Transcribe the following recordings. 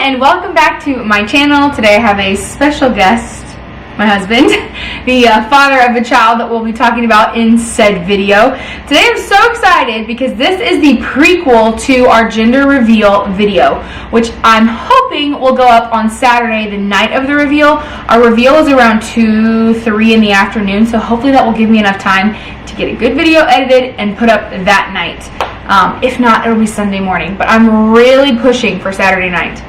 and welcome back to my channel. Today I have a special guest, my husband, the father of a child that we'll be talking about in said video. Today I'm so excited because this is the prequel to our gender reveal video, which I'm hoping will go up on Saturday, the night of the reveal. Our reveal is around 2, 3 in the afternoon, so hopefully that will give me enough time to get a good video edited and put up that night. If not, it'll be Sunday morning, but I'm really pushing for Saturday night.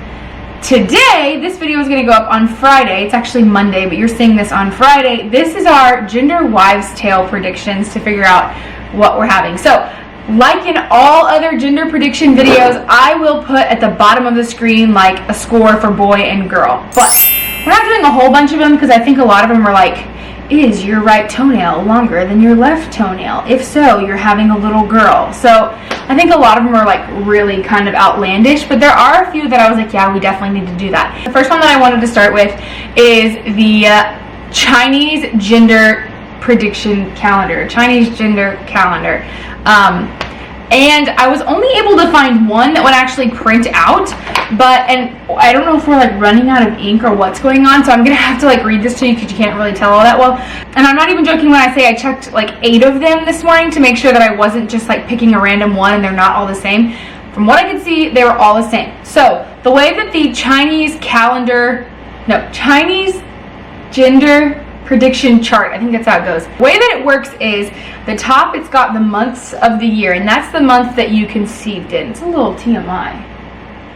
Today, this video is going to go up on Friday. It's actually Monday, but you're seeing this on Friday. This is our gender wives' tale predictions to figure out what we're having. So, like in all other gender prediction videos, I will put at the bottom of the screen like a score for boy and girl. But we're not doing a whole bunch of them because I think a lot of them are like, is your right toenail longer than your left toenail? If so, you're having a little girl. So I think a lot of them are like really kind of outlandish, but there are a few that I was like, yeah, we definitely need to do that. The first one that I wanted to start with is the Chinese gender prediction calendar, Chinese gender calendar. And I was only able to find one that would actually print out, and I don't know if we're like running out of ink or what's going on, so I'm gonna have to like read this to you because you can't really tell all that well. And I'm not even joking when I say I checked like 8 of them this morning to make sure that I wasn't just like picking a random one and they're not all the same. From what I could see, they were all the same. So the way that the Chinese gender prediction chart, I think that's how it goes. The way that it works is the top, it's got the months of the year, and that's the month that you conceived in. It's a little TMI.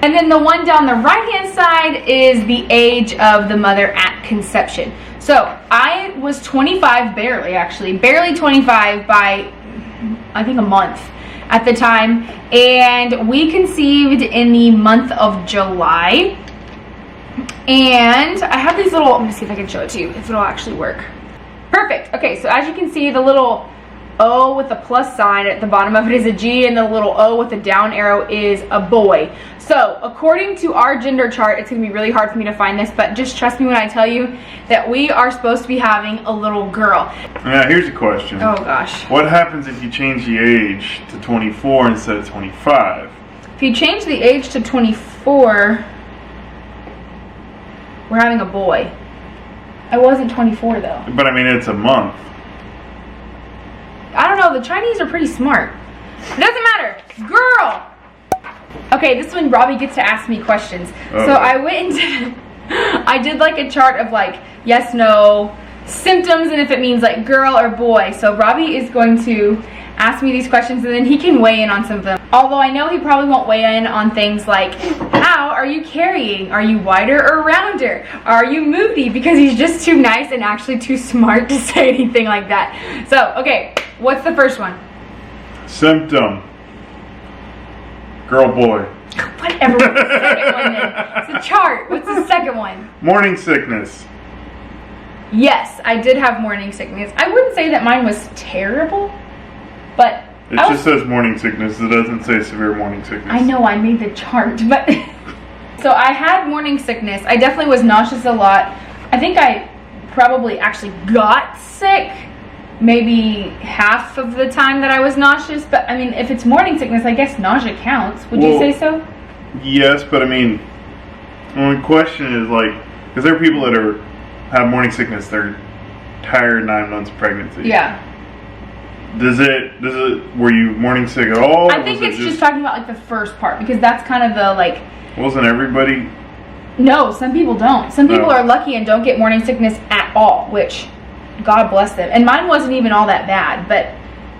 And then the one down the right hand side is the age of the mother at conception. So I was 25, barely 25 by I think a month at the time, and we conceived in the month of July. And I have these little, let me see if I can show it to you, if it'll actually work. Perfect. Okay, so as you can see, the little O with the plus sign at the bottom of it is a G, and the little O with the down arrow is a boy. So according to our gender chart, it's going to be really hard for me to find this, but just trust me when I tell you that we are supposed to be having a little girl. Now here's a question. Oh gosh. What happens if you change the age to 24 instead of 25? If you change the age to 24... we're having a boy. I wasn't 24 though. But I mean, it's a month. I don't know, the Chinese are pretty smart. It doesn't matter. Girl! Okay, this is when Robbie gets to ask me questions. Okay. So I went into, I did like a chart of like yes, no, symptoms, and if it means like girl or boy. So Robbie is going to ask me these questions, and then he can weigh in on some of them. Although I know he probably won't weigh in on things like, how are you carrying? Are you wider or rounder? Are you moody? Because he's just too nice and actually too smart to say anything like that. So, okay, what's the first one? Symptom. Girl, boy. Whatever, what's the second one then? It's a chart. What's the second one? Morning sickness. Yes, I did have morning sickness. I wouldn't say that mine was terrible, but it just says morning sickness. It doesn't say severe morning sickness. I know, I made the chart, but so I had morning sickness. I definitely was nauseous a lot. I think I probably actually got sick maybe half of the time that I was nauseous, but I mean, if it's morning sickness, I guess nausea counts. Would you say so? Yes, but I mean, the only question is like, because there are people that have morning sickness, they're tired 9 months of pregnancy. Yeah. Were you morning sick at all? I think it's just talking about like the first part, because that's kind of the like. Wasn't everybody? No, some people don't. Some people are lucky and don't get morning sickness at all, which God bless them. And mine wasn't even all that bad, but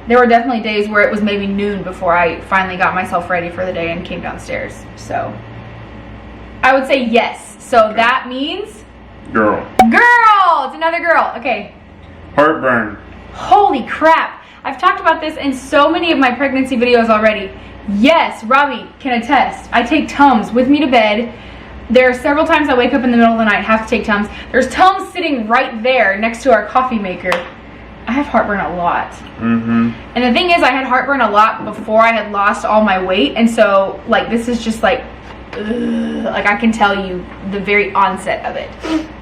there were definitely days where it was maybe noon before I finally got myself ready for the day and came downstairs. So I would say yes. So okay. That means girl. Girl! It's another girl. Okay. Heartburn. Holy crap. I've talked about this in so many of my pregnancy videos already. Yes, Robbie can attest. I take Tums with me to bed. There are several times I wake up in the middle of the night, have to take Tums. There's Tums sitting right there next to our coffee maker. I have heartburn a lot. Mm-hmm. And the thing is, I had heartburn a lot before I had lost all my weight. And so, like, this is just like, like I can tell you the very onset of it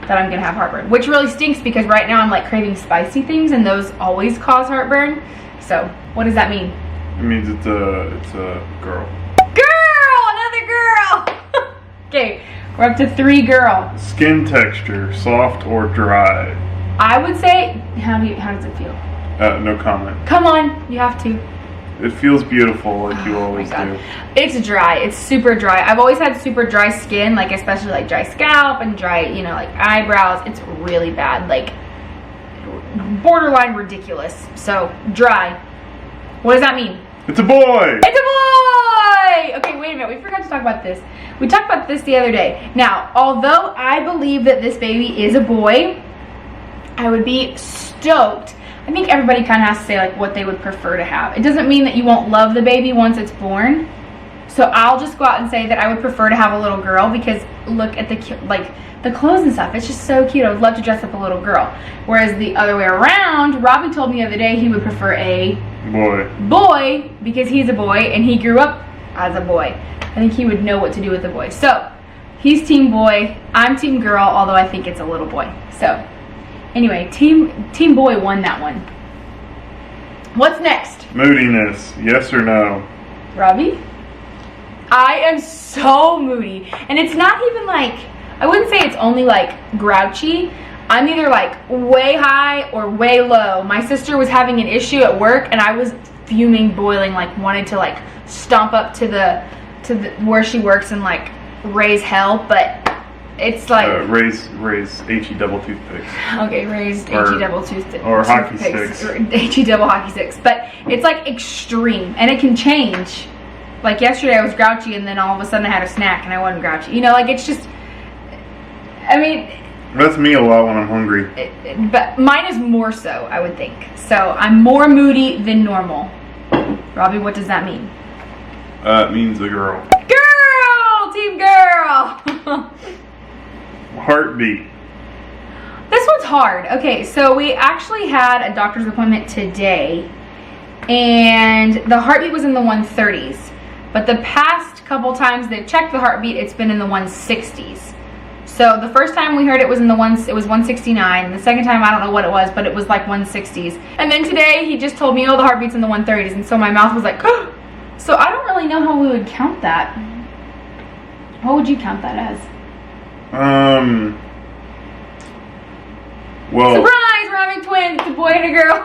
that I'm going to have heartburn. Which really stinks because right now I'm like craving spicy things and those always cause heartburn. So, what does that mean? It means it's a girl. Girl! Another girl! Okay, We're up to 3 girl. Skin texture, soft or dry? I would say, how does it feel? No comment. Come on, you have to. It feels beautiful like you always my God. do. It's dry. It's super dry. I've always had super dry skin, like especially like dry scalp and dry, like eyebrows. It's really bad, like borderline ridiculous. So dry. What does that mean? It's a boy! It's a boy! Okay, wait a minute. We forgot to talk about this. We talked about this the other day. Now, although I believe that this baby is a boy, I would be stoked. I think everybody kind of has to say like what they would prefer to have. It doesn't mean that you won't love the baby once it's born. So I'll just go out and say that I would prefer to have a little girl because look at the clothes and stuff. It's just so cute. I would love to dress up a little girl. Whereas the other way around, Robbie told me the other day he would prefer a boy because he's a boy and he grew up as a boy. I think he would know what to do with a boy. So he's team boy. I'm team girl, although I think it's a little boy. So anyway, team boy won that one. What's next? Moodiness, yes or no? Robbie? I am so moody. And it's not even like, I wouldn't say it's only like grouchy. I'm either like way high or way low. My sister was having an issue at work and I was fuming, boiling, like wanted to like stomp up to the where she works and like raise hell, but it's like raise HE double toothpicks. Okay, raised HE double toothpicks or hockey sticks. Or HE double hockey sticks, but it's like extreme and it can change. Like yesterday I was grouchy and then all of a sudden I had a snack and I wasn't grouchy. Like it's just, I mean, that's me a lot when I'm hungry. But mine is more so, I would think. So I'm more moody than normal. Robbie, what does that mean? It means a girl. Girl! Team girl! Heartbeat. This one's hard. Okay, so we actually had a doctor's appointment today and the heartbeat was in the 130s. But the past couple times they've checked the heartbeat, it's been in the 160s. So the first time we heard it was it was 169. The second time I don't know what it was, but it was like 160s. And then today he just told me, oh, the heartbeat's in the 130s, and so my mouth was like, oh. So I don't really know how we would count that. What would you count that as? Well, surprise! We're having twins. It's a boy and a girl.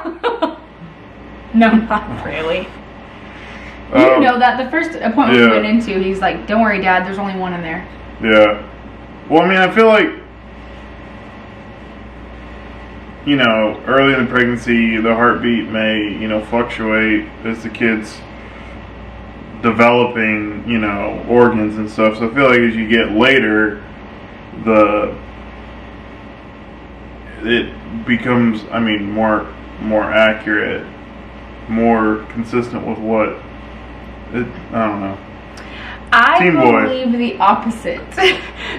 No, not really. You know that the first appointment we went into, he's like, don't worry, Dad, there's only one in there. Yeah. Well, I mean, I feel like, early in the pregnancy, the heartbeat may, fluctuate as the kid's developing, organs and stuff. So I feel like as you get later, it becomes, more accurate, more consistent with what. I don't know. I Team boy. believe the opposite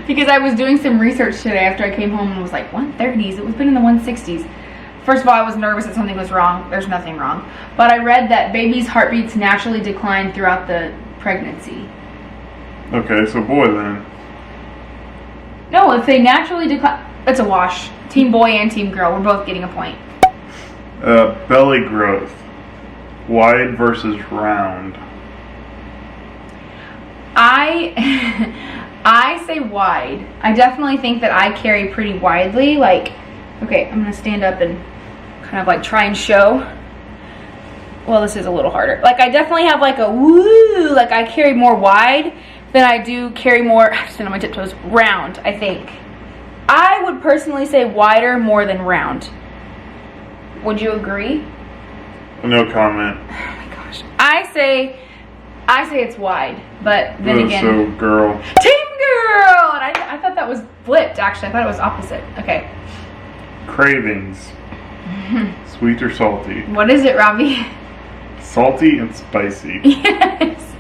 because I was doing some research today after I came home and was like 130s. It was been in the 160s. First of all, I was nervous that something was wrong. There's nothing wrong. But I read that babies' heartbeats naturally decline throughout the pregnancy. Okay, so boy then. No, if they naturally decline, it's a wash. Team boy and team girl. We're both getting a point. Belly growth. Wide versus round. I say wide. I definitely think that I carry pretty widely. Like, okay, I'm gonna stand up and kind of like try and show. Well, this is a little harder. Like, I definitely have like a woo. Like, I carry more wide than I do carry more. I stand on my tiptoes. Round, I think. I would personally say wider more than round. Would you agree? No comment. Oh my gosh. I say it's wide, but then again. So girl. Team girl! And I thought that was flipped, actually. I thought it was opposite. Okay. Cravings. Sweet or salty? What is it, Robbie? Salty and spicy. Yes.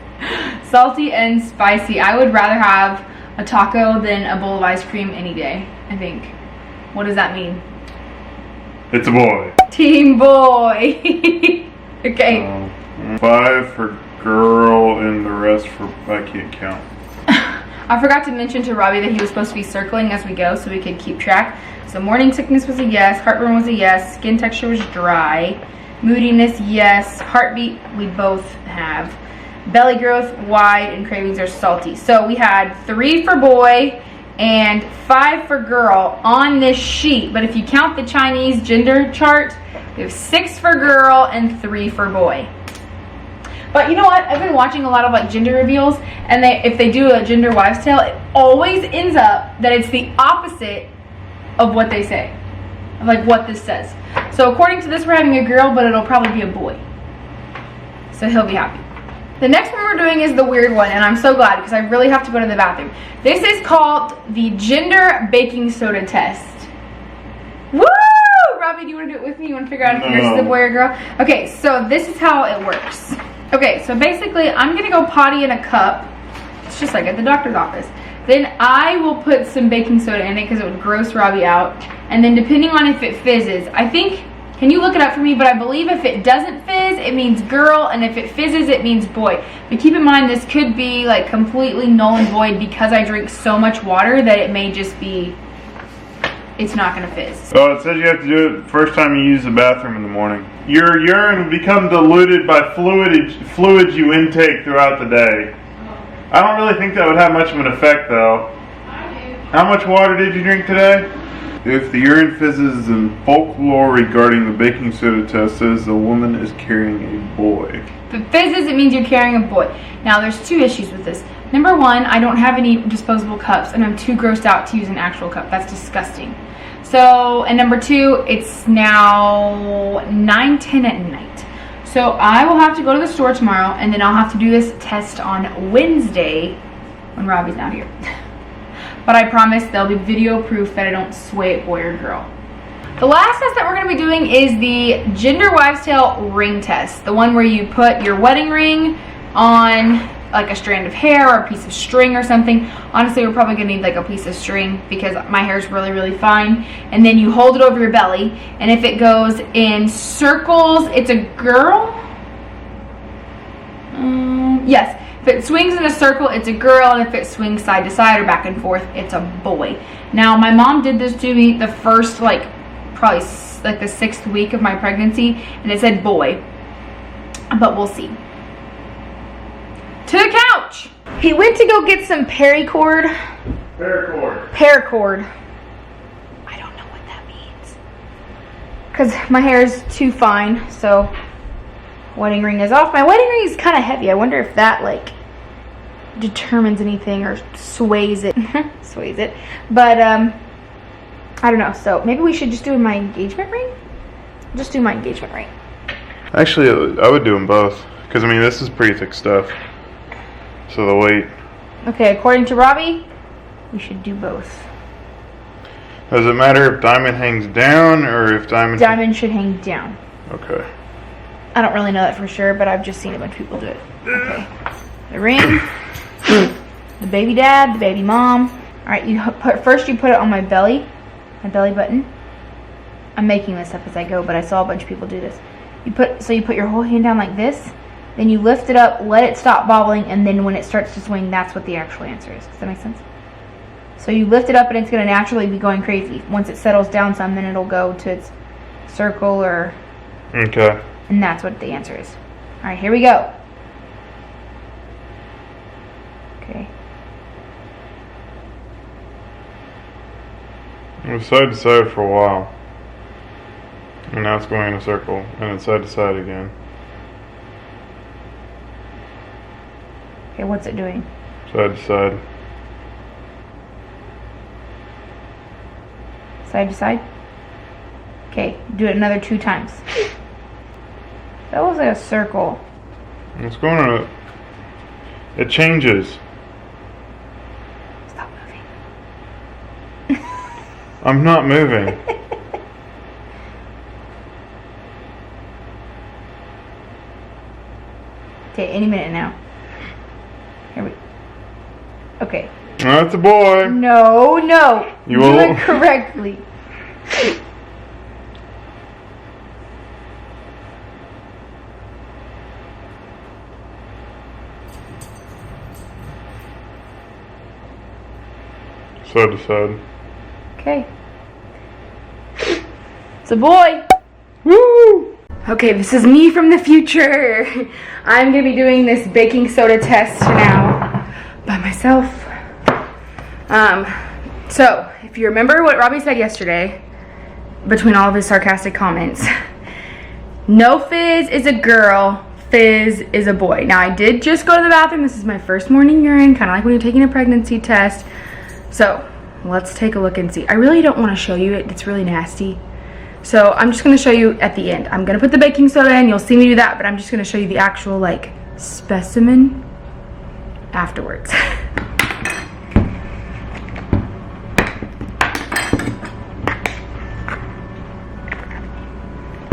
Salty and spicy. I would rather have a taco than a bowl of ice cream any day, I think. What does that mean? It's a boy. Team boy. Okay. 5 for girl and the rest for I can't count. I forgot to mention to Robbie that he was supposed to be circling as we go so we could keep track. So morning sickness was a yes, heartburn was a yes, skin texture was dry, moodiness yes, heartbeat we both have, belly growth wide, and cravings are salty. So we had 3 for boy and 5 for girl on this sheet. But if you count the Chinese gender chart, we have 6 for girl and 3 for boy. But you know what? I've been watching a lot of like gender reveals, and if they do a gender wives' tale, it always ends up that it's the opposite of what they say, like what this says. So according to this, we're having a girl, but it'll probably be a boy. So he'll be happy. The next one we're doing is the weird one, and I'm so glad because I really have to go to the bathroom. This is called the gender baking soda test. Woo! Robbie, do you want to do it with me? You want to figure out if yours is a boy or girl? Okay, so this is how it works. Okay, so basically, I'm going to go potty in a cup. It's just like at the doctor's office. Then I will put some baking soda in it because it would gross Robbie out. And then depending on if it fizzes, I think, can you look it up for me? But I believe if it doesn't fizz, it means girl. And if it fizzes, it means boy. But keep in mind, this could be like completely null and void because I drink so much water that it may just be, it's not going to fizz. Oh, it says you have to do it first time you use the bathroom in the morning. Your urine will become diluted by fluids you intake throughout the day. I don't really think that would have much of an effect, though. I do. How much water did you drink today? If the urine fizzes, then folklore regarding the baking soda test says the woman is carrying a boy. If it fizzes, it means you're carrying a boy. Now, there's 2 issues with this. Number 1, I don't have any disposable cups, and I'm too grossed out to use an actual cup. That's disgusting. So, and number 2, it's now 9:10 at night. So I will have to go to the store tomorrow, and then I'll have to do this test on Wednesday when Robbie's not here. But I promise there'll be video proof that I don't sway it boy or girl. The last test that we're going to be doing is the gender wives' tale ring test. The one where you put your wedding ring on like a strand of hair or a piece of string or something. Honestly, we're probably gonna need like a piece of string because my hair is really, really fine. And then you hold it over your belly, and if it goes in circles, it's a girl. Yes, if it swings in a circle, it's a girl, and if it swings side to side or back and forth, it's a boy. Now, my mom did this to me the first, like, probably like the 6th week of my pregnancy, and it said boy, but we'll see. To the couch. He went to go get some paracord. Paracord. I don't know what that means. Because my hair is too fine, so wedding ring is off. My wedding ring is kind of heavy. I wonder if that like determines anything or sways it. Sways it. But I don't know. So maybe we should just do my engagement ring? Just do my engagement ring. Actually, I would do them both. Because, I mean, this is pretty thick stuff. So the weight. Okay, according to Robbie, we should do both. Does it matter if diamond hangs down or if diamond... Diamond should hang down. Okay. I don't really know that for sure, but I've just seen a bunch of people do it. Okay. The ring, the baby dad, the baby mom. Alright, first you put it on my belly button. I'm making this up as I go, but I saw a bunch of people do this. You put your whole hand down like this, then you lift it up, let it stop bobbling, and then when it starts to swing, that's what the actual answer is. Does that make sense? So you lift it up and it's going to naturally be going crazy. Once it settles down some, then it'll go to its circle or... Okay. And that's what the answer is. Alright, here we go. Okay. It was side to side for a while. And now it's going in a circle. And it's side to side again. Okay, what's it doing? Side to side. Side to side? Okay, do it another 2 times. That was like a circle. It's going on a... It changes. Stop moving. I'm not moving. Okay, any minute now. Here we... Okay. That's a boy. No. You do will... it correctly. Side to side. Okay. It's a boy. Woo! Okay, this is me from the future. I'm going to be doing this baking soda test now by myself. So, if you remember what Robbie said yesterday, between all of his sarcastic comments, no Fizz is a girl, Fizz is a boy. Now, I did just go to the bathroom. This is my first morning urine, kind of like when you're taking a pregnancy test. So, let's take a look and see. I really don't want to show you it. It's really nasty. So, I'm just going to show you at the end. I'm going to put the baking soda in. You'll see me do that, but I'm just going to show you the actual, like, specimen afterwards.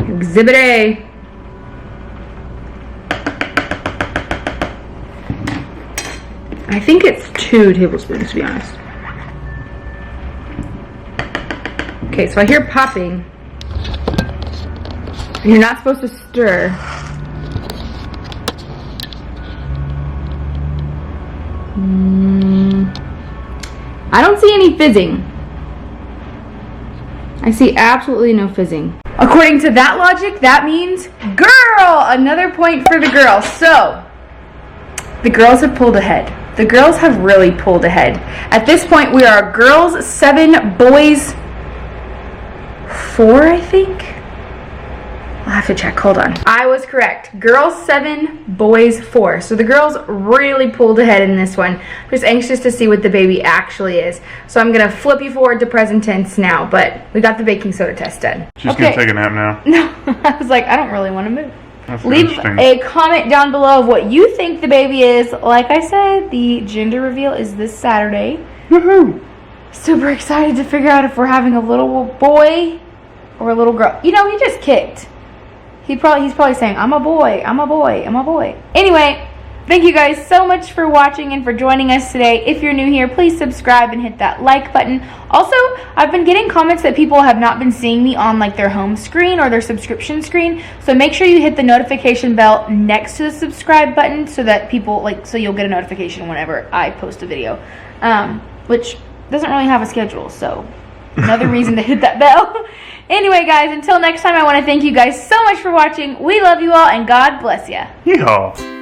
Exhibit A. I think it's 2 tablespoons, to be honest. Okay, so I hear popping. And you're not supposed to stir. I don't see any fizzing. I see absolutely no fizzing. According to that logic, that means girl! Another point for the girls. So, the girls have pulled ahead. The girls have really pulled ahead. At this point, we are girls 7, boys 4, I think. I'll have to check. Hold on. I was correct. Girls 7, boys 4. So the girls really pulled ahead in this one. I'm just anxious to see what the baby actually is. So I'm going to flip you forward to present tense now. But we got the baking soda test done. She's going to take a nap now. No. I was like, I don't really want to move. That's Leave a comment down below of what you think the baby is. Like I said, the gender reveal is this Saturday. Woohoo! Super excited to figure out if we're having a little boy or a little girl. You know, he just kicked. He's probably saying, I'm a boy, I'm a boy, I'm a boy. Anyway, thank you guys so much for watching and for joining us today. If you're new here, please subscribe and hit that like button. Also, I've been getting comments that people have not been seeing me on like their home screen or their subscription screen. So make sure you hit the notification bell next to the subscribe button so that people so you'll get a notification whenever I post a video. Which doesn't really have a schedule, so another reason to hit that bell. Anyway, guys, until next time, I want to thank you guys so much for watching. We love you all, and God bless ya. Yeehaw.